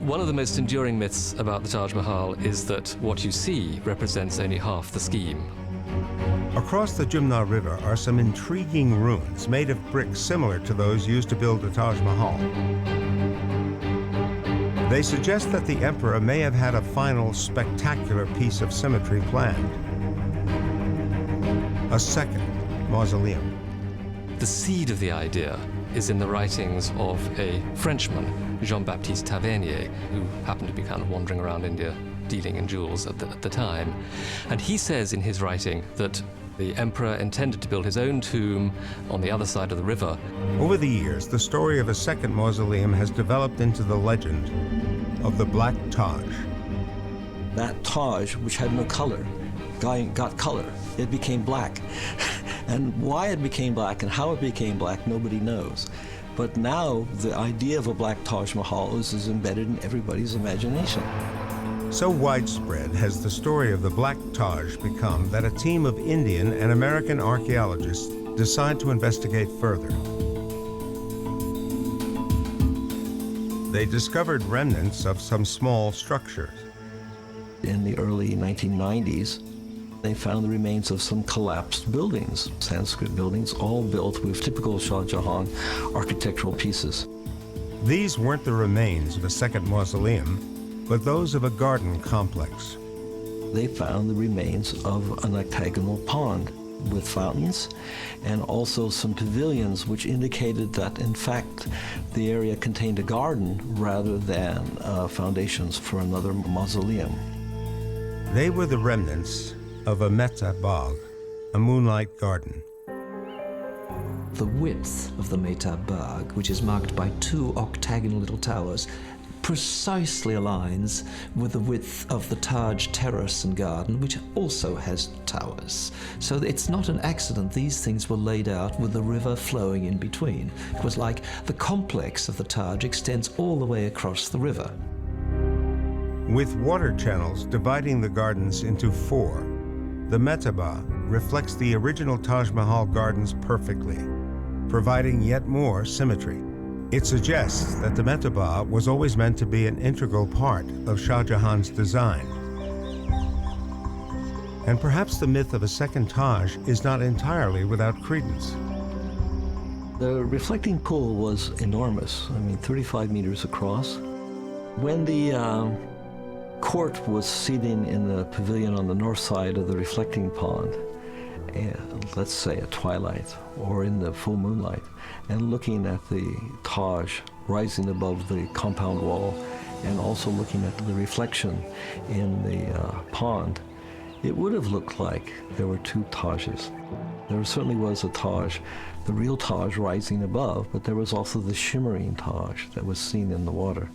One of the most enduring myths about the Taj Mahal is that what you see represents only half the scheme. Across the Jumna River are some intriguing ruins made of bricks similar to those used to build the Taj Mahal. They suggest that the emperor may have had a final spectacular piece of symmetry planned. A second mausoleum. The seed of the idea is in the writings of a Frenchman, Jean-Baptiste Tavernier, who happened to be kind of wandering around India dealing in jewels at the time. And he says in his writing that the emperor intended to build his own tomb on the other side of the river. Over the years, the story of a second mausoleum has developed into the legend of the Black Taj. That Taj, which had no color, got color. It became black. And why it became black and how it became black, nobody knows. But now the idea of a Black Taj Mahal is embedded in everybody's imagination. So widespread has the story of the Black Taj become that a team of Indian and American archaeologists decide to investigate further. They discovered remnants of some small structures. In the early 1990s, they found the remains of some collapsed buildings, Sanskrit buildings, all built with typical Shah Jahan architectural pieces. These weren't the remains of a second mausoleum, but those of a garden complex. They found the remains of an octagonal pond with fountains and also some pavilions which indicated that, in fact, the area contained a garden rather than foundations for another mausoleum. They were the remnants of a Mehta Bagh, a moonlight garden. The width of the Mehta Bagh, which is marked by two octagonal little towers, precisely aligns with the width of the Taj terrace and garden, which also has towers. So it's not an accident these things were laid out with the river flowing in between. It was like the complex of the Taj extends all the way across the river. With water channels dividing the gardens into four, the Mehta Bagh reflects the original Taj Mahal gardens perfectly, providing yet more symmetry. It suggests that the Mehta Bagh was always meant to be an integral part of Shah Jahan's design. And perhaps the myth of a second Taj is not entirely without credence. The reflecting pool was enormous, 35 meters across. When the court was seating in the pavilion on the north side of the reflecting pond, let's say at twilight or in the full moonlight, and looking at the Taj rising above the compound wall and also looking at the reflection in the pond, it would have looked like there were two Tajes. There certainly was a Taj, the real Taj rising above, but there was also the shimmering Taj that was seen in the water.